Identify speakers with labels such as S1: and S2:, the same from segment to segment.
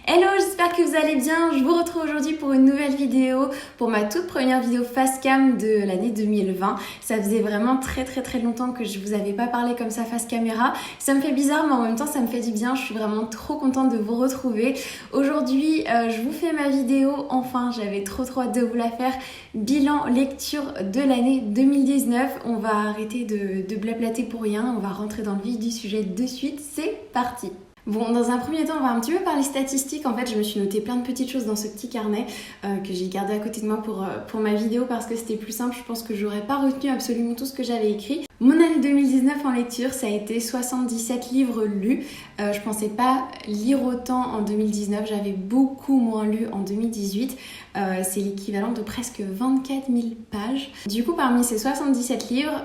S1: Hello, j'espère que vous allez bien. Je vous retrouve aujourd'hui pour une nouvelle vidéo, pour ma toute première vidéo face cam de l'année 2020. Ça faisait vraiment très longtemps que je vous avais pas parlé comme ça face caméra. Ça me fait bizarre mais en même temps ça me fait du bien. Je suis vraiment trop contente de vous retrouver. Aujourd'hui, je vous fais ma vidéo. Enfin, j'avais trop hâte de vous la faire. Bilan lecture de l'année 2019. On va arrêter de blablater pour rien. On va rentrer dans le vif du sujet de suite. C'est parti! Bon, dans un premier temps, on va un petit peu parler statistiques. En fait, je me suis noté plein de petites choses dans ce petit carnet que j'ai gardé à côté de moi pour ma vidéo parce que c'était plus simple. Je pense que j'aurais pas retenu absolument tout ce que j'avais écrit. Mon année 2019 en lecture, ça a été 77 livres lus. Je pensais pas lire autant en 2019. J'avais beaucoup moins lu en 2018. C'est l'équivalent de presque 24 000 pages. Du coup, parmi ces 77 livres,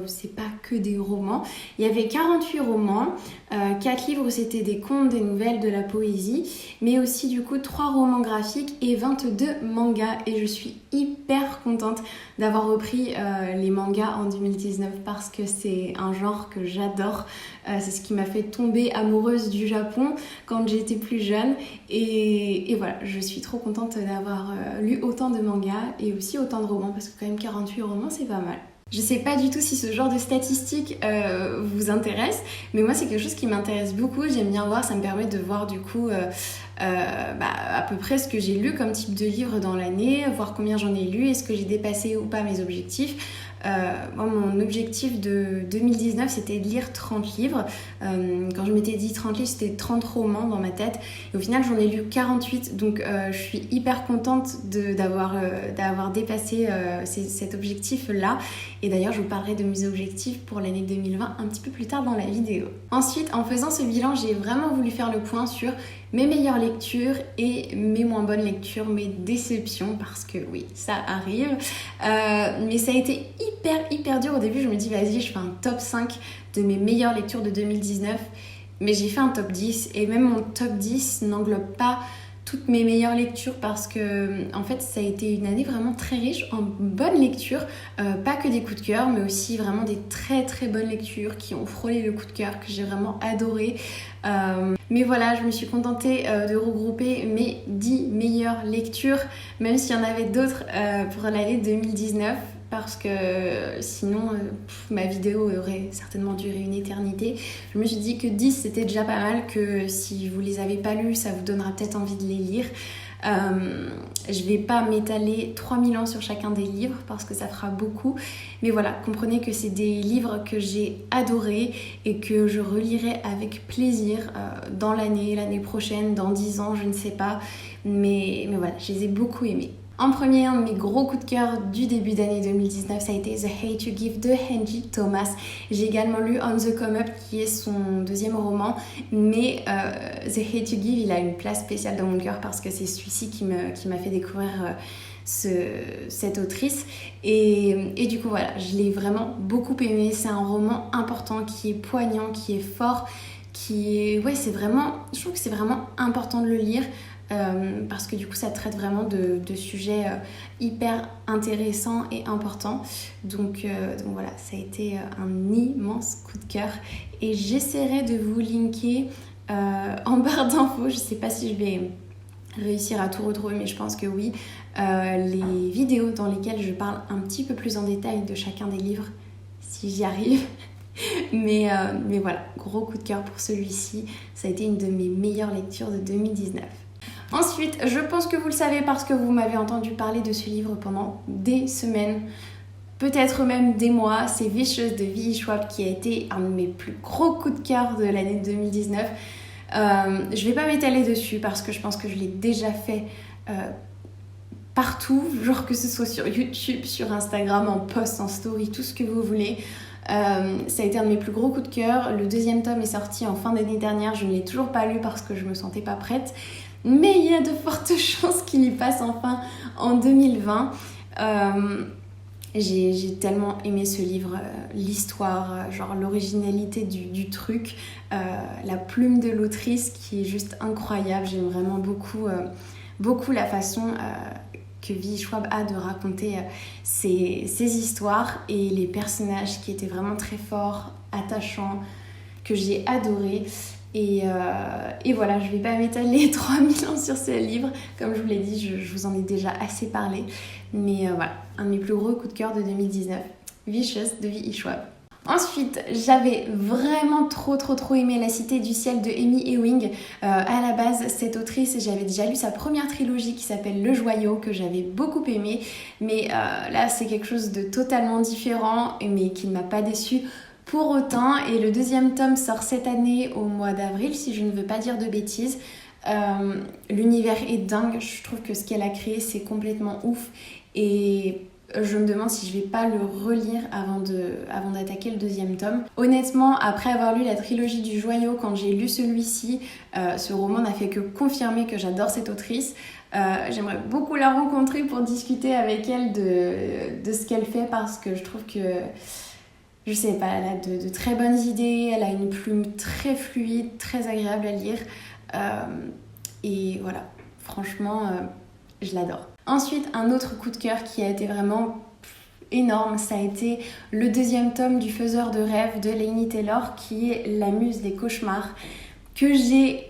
S1: c'est pas que des romans. Il y avait 48 romans, 4 livres c'était des contes, des nouvelles, de la poésie, mais aussi du coup 3 romans graphiques et 22 mangas. Et je suis hyper contente d'avoir repris les mangas en 2019 parce que c'est un genre que j'adore. C'est ce qui m'a fait tomber amoureuse du Japon quand j'étais plus jeune. Et voilà, je suis trop contente d'avoir lu autant de mangas et aussi autant de romans parce que quand même 48 romans c'est pas mal. Je sais pas du tout si ce genre de statistiques vous intéresse, mais moi c'est quelque chose qui m'intéresse beaucoup. J'aime bien voir, ça me permet de voir du coup à peu près ce que j'ai lu comme type de livre dans l'année, voir combien j'en ai lu, est-ce que j'ai dépassé ou pas mes objectifs. Moi, mon objectif de 2019 c'était de lire 30 livres. Quand je m'étais dit 30 livres, c'était 30 romans dans ma tête. Et au final, j'en ai lu 48. Donc, je suis hyper contente d'avoir dépassé cet objectif-là. Et d'ailleurs, je vous parlerai de mes objectifs pour l'année 2020 un petit peu plus tard dans la vidéo. Ensuite, en faisant ce bilan, j'ai vraiment voulu faire le point sur mes meilleures lectures et mes moins bonnes lectures, mes déceptions, parce que oui, ça arrive. Mais ça a été hyper dur au début. Je me dis, vas-y, je fais un top 5 de mes meilleures lectures de 2019. Mais j'ai fait un top 10 et même mon top 10 n'englobe pas toutes mes meilleures lectures parce que en fait ça a été une année vraiment très riche en bonnes lectures, pas que des coups de cœur mais aussi vraiment des très bonnes lectures qui ont frôlé le coup de cœur, que j'ai vraiment adoré. Mais voilà, je me suis contentée de regrouper mes 10 meilleures lectures, même s'il y en avait d'autres pour l'année 2019. Parce que sinon ma vidéo aurait certainement duré une éternité. Je me suis dit que 10 c'était déjà pas mal, que si vous les avez pas lus, ça vous donnera peut-être envie de les lire. Je vais pas m'étaler 3000 ans sur chacun des livres parce que ça fera beaucoup. Mais voilà, comprenez que c'est des livres que j'ai adorés et que je relirai avec plaisir dans l'année prochaine, dans 10 ans, je ne sais pas. Mais voilà, je les ai beaucoup aimés. En premier, un de mes gros coups de cœur du début d'année 2019, ça a été The Hate You Give de Angie Thomas. J'ai également lu On the Come Up, qui est son deuxième roman, mais The Hate You Give, il a une place spéciale dans mon cœur parce que c'est celui-ci qui m'a fait découvrir cette autrice. Et du coup, voilà, je l'ai vraiment beaucoup aimé. C'est un roman important, qui est poignant, qui est fort, je trouve que c'est vraiment important de le lire. Parce que du coup ça traite vraiment de sujets hyper intéressants et importants. Donc voilà, ça a été un immense coup de cœur et j'essaierai de vous linker en barre d'infos. Je sais pas si je vais réussir à tout retrouver, mais je pense que oui, les vidéos dans lesquelles je parle un petit peu plus en détail de chacun des livres, si j'y arrive. Mais voilà, gros coup de cœur pour celui-ci. Ça a été une de mes meilleures lectures de 2019. Ensuite, je pense que vous le savez parce que vous m'avez entendu parler de ce livre pendant des semaines, peut-être même des mois. C'est Vicious de V.E. Schwab qui a été un de mes plus gros coups de cœur de l'année 2019. Je vais pas m'étaler dessus parce que je pense que je l'ai déjà fait partout, genre que ce soit sur YouTube, sur Instagram, en post, en story, tout ce que vous voulez. Ça a été un de mes plus gros coups de cœur. Le deuxième tome est sorti en fin d'année dernière. Je ne l'ai toujours pas lu parce que je me sentais pas prête. Mais il y a de fortes chances qu'il y passe enfin en 2020. J'ai tellement aimé ce livre, l'histoire, genre l'originalité du truc, la plume de l'autrice qui est juste incroyable. J'aime vraiment beaucoup la façon que V.E. Schwab a de raconter ses histoires et les personnages qui étaient vraiment très forts, attachants, que j'ai adoré. Et voilà, je vais pas m'étaler 3000 ans sur ce livre. Comme je vous l'ai dit, je vous en ai déjà assez parlé. Mais voilà, un de mes plus gros coups de cœur de 2019, Vicious de V.E. Schwab. Ensuite, j'avais vraiment trop aimé La Cité du Ciel de Amy Ewing. À la base, cette autrice, j'avais déjà lu sa première trilogie qui s'appelle Le Joyau, que j'avais beaucoup aimé. Mais là, c'est quelque chose de totalement différent, mais qui ne m'a pas déçue pour autant. Et le deuxième tome sort cette année au mois d'avril, si je ne veux pas dire de bêtises. L'univers est dingue, je trouve que ce qu'elle a créé, c'est complètement ouf. Et je me demande si je vais pas le relire avant d'attaquer le deuxième tome. Honnêtement, après avoir lu la trilogie du Joyau, quand j'ai lu celui-ci, ce roman n'a fait que confirmer que j'adore cette autrice. J'aimerais beaucoup la rencontrer pour discuter avec elle de ce qu'elle fait, parce que je trouve que, je sais pas, elle a de très bonnes idées, elle a une plume très fluide, très agréable à lire. Et voilà, franchement, je l'adore. Ensuite, un autre coup de cœur qui a été vraiment énorme, ça a été le deuxième tome du Faiseur de rêves de Laini Taylor, qui est La Muse des cauchemars, que j'ai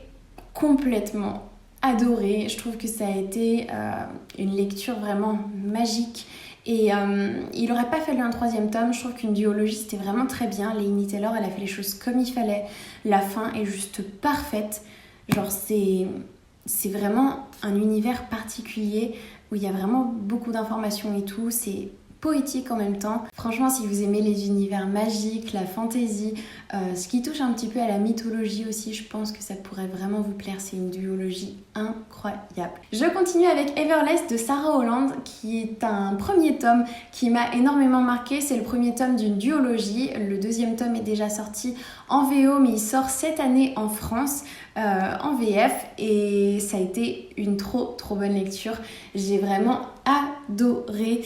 S1: complètement adoré. Je trouve que ça a été une lecture vraiment magique. Et il n'aurait pas fallu un troisième tome. Je trouve qu'une duologie, c'était vraiment très bien. Laini Taylor, elle a fait les choses comme il fallait. La fin est juste parfaite. Genre, c'est vraiment un univers particulier où il y a vraiment beaucoup d'informations et tout. C'est poétique en même temps. Franchement, si vous aimez les univers magiques, la fantasy, ce qui touche un petit peu à la mythologie aussi, je pense que ça pourrait vraiment vous plaire. C'est une duologie incroyable. Je continue avec Everless de Sarah Holland, qui est un premier tome qui m'a énormément marqué. C'est le premier tome d'une duologie. Le deuxième tome est déjà sorti en VO, mais il sort cette année en France en VF, et ça a été une trop bonne lecture. J'ai vraiment adoré.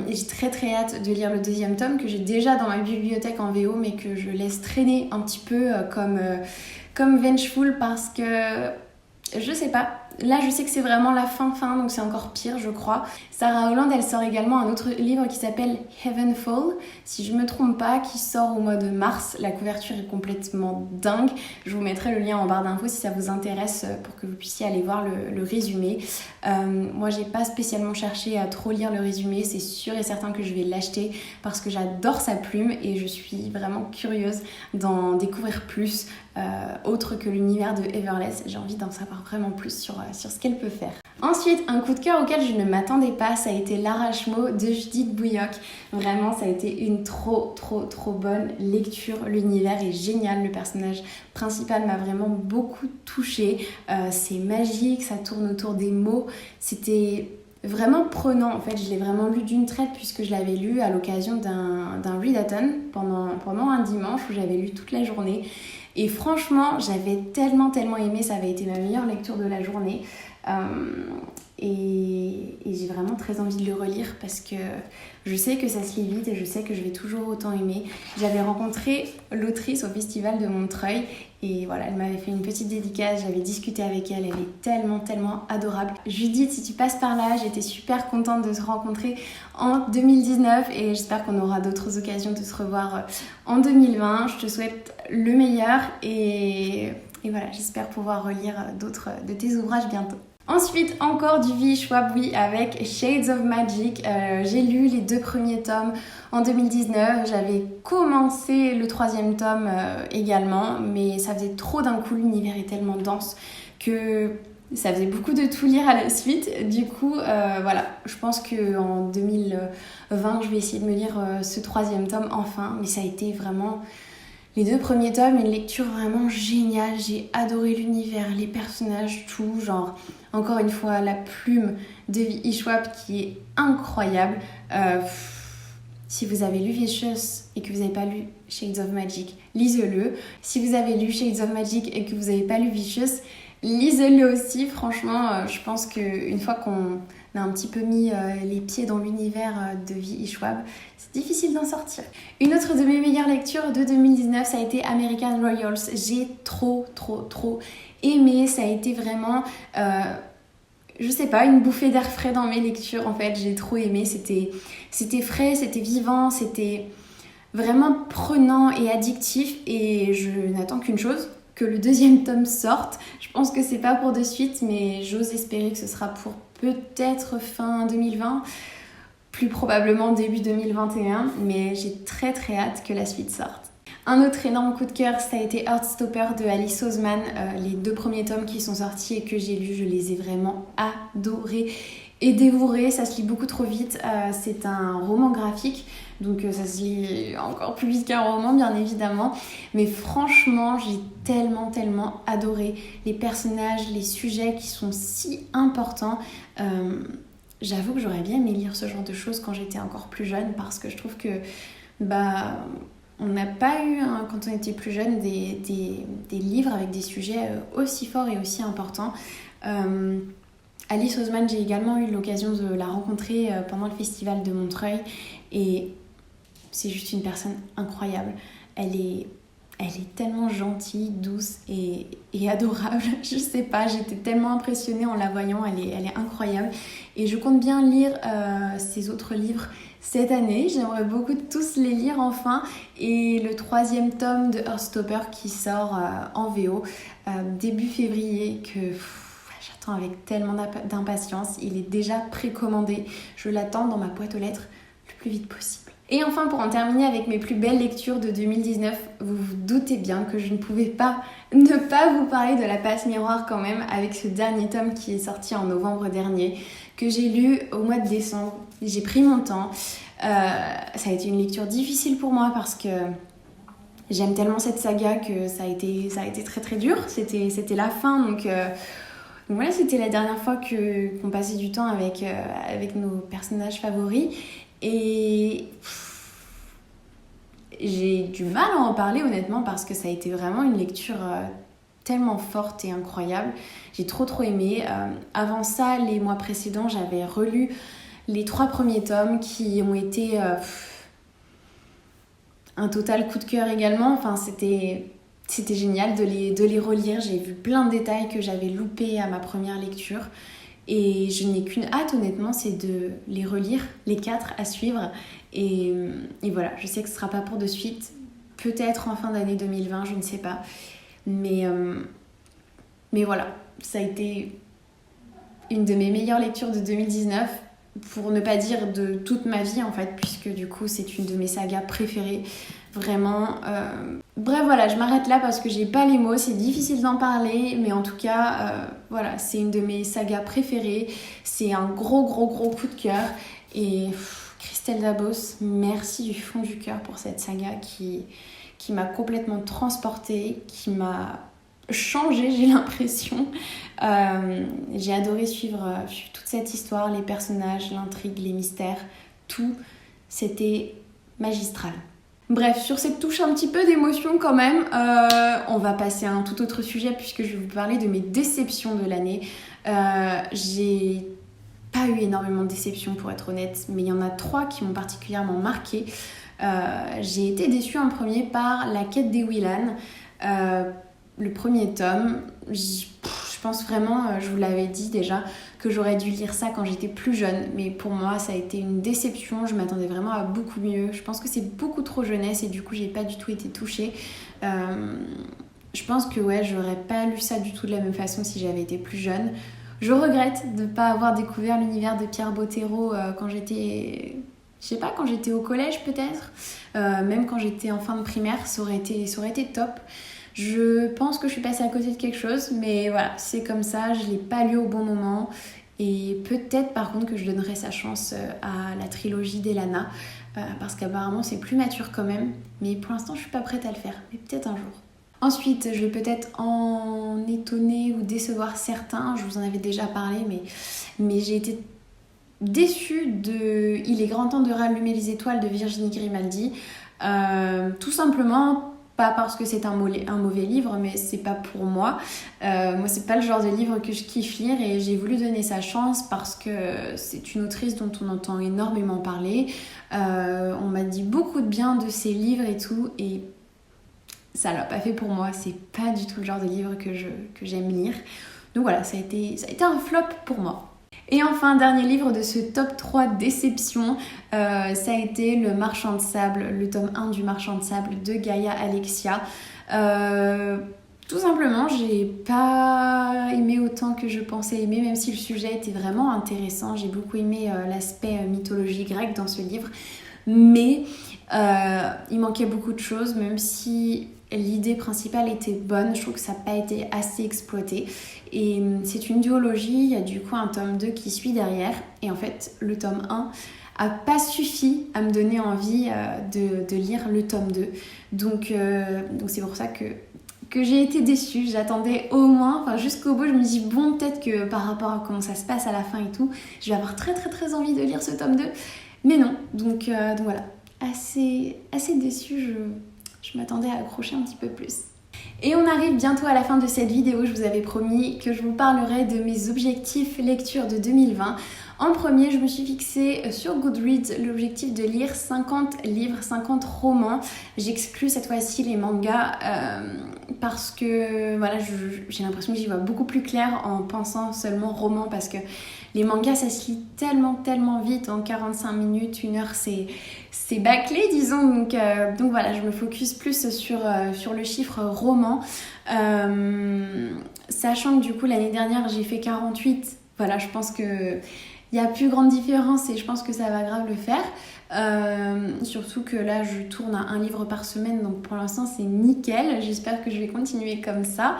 S1: J'ai très hâte de lire le deuxième tome, que j'ai déjà dans ma bibliothèque en VO, mais que je laisse traîner un petit peu comme Vengeful, parce que je sais pas. Là, je sais que c'est vraiment la fin, donc c'est encore pire, je crois. Sarah Holland, elle sort également un autre livre qui s'appelle Heavenfall, si je me trompe pas, qui sort au mois de mars. La couverture est complètement dingue. Je vous mettrai le lien en barre d'infos si ça vous intéresse, pour que vous puissiez aller voir le résumé. Moi, j'ai pas spécialement cherché à trop lire le résumé. C'est sûr et certain que je vais l'acheter parce que j'adore sa plume et je suis vraiment curieuse d'en découvrir plus, autre que l'univers de Everless. J'ai envie d'en savoir vraiment plus sur ce qu'elle peut faire. Ensuite, un coup de cœur auquel je ne m'attendais pas, ça a été L'Arrache-Mot de Judith Bouilloc. Vraiment, ça a été une trop bonne lecture. L'univers est génial, le personnage principal m'a vraiment beaucoup touchée. C'est magique, ça tourne autour des mots. C'était vraiment prenant, en fait. Je l'ai vraiment lu d'une traite, puisque je l'avais lu à l'occasion d'un readathon pendant un dimanche où j'avais lu toute la journée. Et franchement, j'avais tellement aimé, ça avait été ma meilleure lecture de la journée. Et j'ai vraiment très envie de le relire, parce que je sais que ça se lit vite et je sais que je vais toujours autant aimer. J'avais rencontré l'autrice au festival de Montreuil et voilà, elle m'avait fait une petite dédicace, j'avais discuté avec elle, elle est tellement adorable. Judith, si tu passes par là, j'étais super contente de te rencontrer en 2019 et j'espère qu'on aura d'autres occasions de se revoir en 2020. Je te souhaite le meilleur et voilà, j'espère pouvoir relire d'autres de tes ouvrages bientôt. Ensuite, encore du V.E. Schwab, oui, avec Shades of Magic. J'ai lu les 2 premiers tomes en 2019. J'avais commencé le 3e tome également, mais ça faisait trop d'un coup. L'univers est tellement dense que ça faisait beaucoup de tout lire à la suite. Du coup, voilà, je pense qu'en 2020, je vais essayer de me lire ce 3e tome enfin. Mais ça a été vraiment... Les 2 premiers tomes, une lecture vraiment géniale. J'ai adoré l'univers, les personnages, tout. Genre, encore une fois, la plume de V.E. Schwab qui est incroyable. Si vous avez lu Vicious et que vous n'avez pas lu Shades of Magic, lisez-le. Si vous avez lu Shades of Magic et que vous n'avez pas lu Vicious, lisez-le aussi. Franchement, je pense qu'une fois qu'on a un petit peu mis les pieds dans l'univers de V.E. Schwab, c'est difficile d'en sortir. Une autre de mes meilleures lectures de 2019, ça a été American Royals. J'ai trop aimé. Ça a été vraiment, je sais pas, une bouffée d'air frais dans mes lectures. En fait, j'ai trop aimé. C'était frais, c'était vivant, c'était vraiment prenant et addictif. Et je n'attends qu'une chose, que le deuxième tome sorte. Je pense que c'est pas pour de suite, mais j'ose espérer que ce sera pour peut-être fin 2020, plus probablement début 2021, mais j'ai très très hâte que la suite sorte. Un autre énorme coup de cœur, ça a été Heartstopper de Alice Oseman. Les 2 premiers tomes qui sont sortis et que j'ai lus, je les ai vraiment adorés et dévorés. Ça se lit beaucoup trop vite. C'est un roman graphique, donc ça se lit encore plus vite qu'un roman, bien évidemment. Mais franchement, j'ai tellement adoré les personnages, les sujets qui sont si importants. J'avoue que j'aurais bien aimé lire ce genre de choses quand j'étais encore plus jeune, parce que je trouve que on n'a pas eu, quand on était plus jeune, des livres avec des sujets aussi forts et aussi importants. Alice Oseman, j'ai également eu l'occasion de la rencontrer pendant le festival de Montreuil, et c'est juste une personne incroyable. Elle est tellement gentille, douce et adorable. Je sais pas, j'étais tellement impressionnée en la voyant, elle est incroyable. Et je compte bien lire ses autres livres cette année. J'aimerais beaucoup tous les lire enfin. Et le 3e tome de Heartstopper qui sort en VO début février, que j'attends avec tellement d'impatience. Il est déjà précommandé. Je l'attends dans ma boîte aux lettres le plus vite possible. Et enfin, pour en terminer avec mes plus belles lectures de 2019, vous vous doutez bien que je ne pouvais pas ne pas vous parler de La Passe Miroir quand même, avec ce dernier tome qui est sorti en novembre dernier, que j'ai lu au mois de décembre. J'ai pris mon temps. Ça a été une lecture difficile pour moi parce que j'aime tellement cette saga que ça a été très très dur. C'était la fin, donc voilà, c'était la dernière fois qu'on passait du temps avec nos personnages favoris. Et j'ai du mal à en parler honnêtement, parce que ça a été vraiment une lecture tellement forte et incroyable. J'ai trop aimé. Avant ça, les mois précédents, j'avais relu les 3 premiers tomes qui ont été un total coup de cœur également. Enfin, c'était génial de les relire. J'ai vu plein de détails que j'avais loupés à ma première lecture. Et je n'ai qu'une hâte, honnêtement, c'est de les relire, les 4 à suivre. Et voilà, je sais que ce ne sera pas pour de suite. Peut-être en fin d'année 2020, je ne sais pas. Mais voilà, ça a été une de mes meilleures lectures de 2019. Pour ne pas dire de toute ma vie, en fait, puisque du coup, c'est une de mes sagas préférées. Vraiment. Bref, voilà, je m'arrête là parce que j'ai pas les mots, c'est difficile d'en parler, mais en tout cas, voilà, c'est une de mes sagas préférées. C'est un gros coup de cœur. Et Christelle Dabos, merci du fond du cœur pour cette saga qui m'a complètement transportée, qui m'a changée, j'ai l'impression. J'ai adoré suivre toute cette histoire, les personnages, l'intrigue, les mystères, tout. C'était magistral. Bref, sur cette touche un petit peu d'émotion quand même, on va passer à un tout autre sujet puisque je vais vous parler de mes déceptions de l'année. J'ai pas eu énormément de déceptions pour être honnête, mais il y en a 3 qui m'ont particulièrement marquée. J'ai été déçue en premier par La Quête des Willan, le premier tome. Je pense vraiment, je vous l'avais dit déjà, que j'aurais dû lire ça quand j'étais plus jeune. Mais pour moi, ça a été une déception. Je m'attendais vraiment à beaucoup mieux. Je pense que c'est beaucoup trop jeunesse et du coup, j'ai pas du tout été touchée. Je pense que ouais, j'aurais pas lu ça du tout de la même façon si j'avais été plus jeune. Je regrette de ne pas avoir découvert l'univers de Pierre Bottero quand j'étais... Je sais pas, quand j'étais au collège peut-être. Même quand j'étais en fin de primaire, ça aurait été top. Je pense que je suis passée à côté de quelque chose, mais voilà, c'est comme ça, je ne l'ai pas lu au bon moment. Et peut-être par contre que je donnerai sa chance à la trilogie d'Elana, parce qu'apparemment c'est plus mature quand même, mais pour l'instant je suis pas prête à le faire, mais peut-être un jour. Ensuite, je vais peut-être en étonner ou décevoir certains, je vous en avais déjà parlé, mais j'ai été déçue de Il est grand temps de rallumer les étoiles de Virginie Grimaldi, tout simplement. Pas parce que c'est un mauvais livre, mais c'est pas pour moi. Moi, c'est pas le genre de livre que je kiffe lire et j'ai voulu donner sa chance parce que c'est une autrice dont on entend énormément parler. On m'a dit beaucoup de bien de ses livres et tout, et ça l'a pas fait pour moi. C'est pas du tout le genre de livre que j'aime lire. Donc voilà, ça a été un flop pour moi. Et enfin, dernier livre de ce top 3 déception, ça a été Le Marchand de Sable, le tome 1 du Marchand de Sable de Gaïa Alexia. Tout simplement, j'ai pas aimé autant que je pensais aimer, même si le sujet était vraiment intéressant. J'ai beaucoup aimé l'aspect mythologie grecque dans ce livre, mais il manquait beaucoup de choses, même si l'idée principale était bonne. Je trouve que ça n'a pas été assez exploité. Et c'est une duologie, il y a du coup un tome 2 qui suit derrière. Et en fait, le tome 1 a pas suffi à me donner envie de lire le tome 2. Donc c'est pour ça que j'ai été déçue. J'attendais au moins, enfin jusqu'au bout, je me dis bon, peut-être que par rapport à comment ça se passe à la fin et tout, je vais avoir très très très envie de lire ce tome 2. Mais non, donc voilà, assez déçue, je m'attendais à accrocher un petit peu plus. Et on arrive bientôt à la fin de cette vidéo. Je vous avais promis que je vous parlerai de mes objectifs lecture de 2020. En premier, je me suis fixée sur Goodreads l'objectif de lire 50 livres, 50 romans. J'exclus cette fois-ci les mangas parce que voilà, j'ai l'impression que j'y vois beaucoup plus clair en pensant seulement roman, parce que les mangas ça se lit tellement vite, en 45 minutes, 1 heure c'est bâclé disons, donc voilà, je me focus plus sur le chiffre roman, sachant que du coup l'année dernière j'ai fait 48, voilà, je pense que il n'y a plus grande différence et je pense que ça va grave le faire. Surtout que là je tourne à 1 livre par semaine, donc pour l'instant c'est nickel. J'espère que je vais continuer comme ça.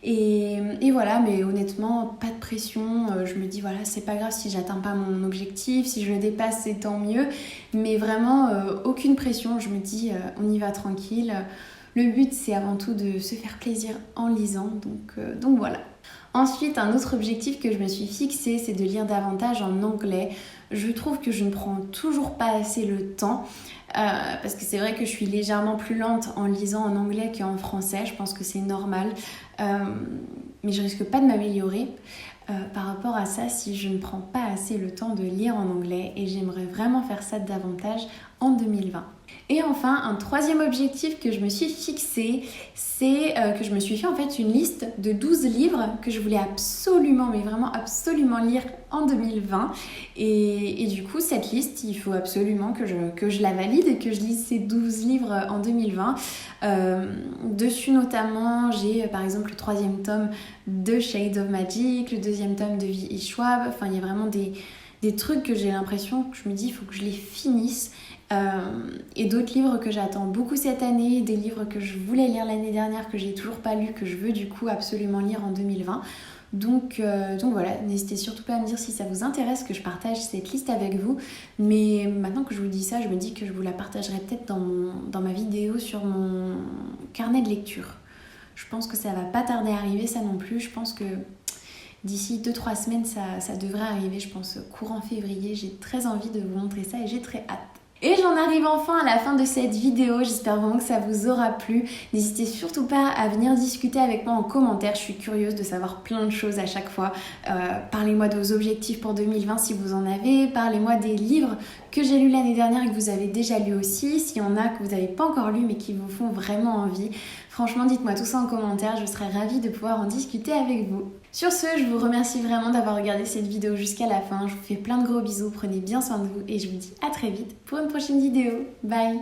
S1: Et voilà, mais honnêtement, pas de pression. Je me dis voilà, c'est pas grave si j'atteins pas mon objectif, si je le dépasse c'est tant mieux. Mais vraiment aucune pression, je me dis on y va tranquille. Le but c'est avant tout de se faire plaisir en lisant, donc voilà. Ensuite, un autre objectif que je me suis fixé, c'est de lire davantage en anglais. Je trouve que je ne prends toujours pas assez le temps, parce que c'est vrai que je suis légèrement plus lente en lisant en anglais qu'en français. Je pense que c'est normal, mais je risque pas de m'améliorer par rapport à ça si je ne prends pas assez le temps de lire en anglais, et j'aimerais vraiment faire ça davantage en 2020. Et enfin, un troisième objectif que je me suis fixé, c'est que je me suis fait en fait une liste de 12 livres que je voulais absolument, mais vraiment absolument lire en 2020. Et du coup, cette liste, il faut absolument que je la valide et que je lise ces 12 livres en 2020. Dessus notamment, j'ai par exemple le 3e tome de Shades of Magic, le 2e tome de V.E. Schwab. Enfin, il y a vraiment des trucs que j'ai l'impression que je me dis, il faut que je les finisse. Et d'autres livres que j'attends beaucoup cette année, des livres que je voulais lire l'année dernière, que j'ai toujours pas lu, que je veux du coup absolument lire en 2020. Donc voilà, n'hésitez surtout pas à me dire si ça vous intéresse que je partage cette liste avec vous. Mais maintenant que je vous dis ça, je me dis que je vous la partagerai peut-être dans ma vidéo sur mon carnet de lecture. Je pense que ça va pas tarder à arriver, ça non plus. Je pense que d'ici 2-3 semaines, ça devrait arriver, je pense courant février. J'ai très envie de vous montrer ça et j'ai très hâte. Et j'en arrive enfin à la fin de cette vidéo, j'espère vraiment que ça vous aura plu. N'hésitez surtout pas à venir discuter avec moi en commentaire, je suis curieuse de savoir plein de choses à chaque fois. Parlez-moi de vos objectifs pour 2020 si vous en avez, parlez-moi des livres que j'ai lus l'année dernière et que vous avez déjà lus aussi, s'il y en a que vous n'avez pas encore lus mais qui vous font vraiment envie. Franchement, dites-moi tout ça en commentaire, je serais ravie de pouvoir en discuter avec vous. Sur ce, je vous remercie vraiment d'avoir regardé cette vidéo jusqu'à la fin. Je vous fais plein de gros bisous, prenez bien soin de vous et je vous dis à très vite pour une prochaine vidéo. Bye!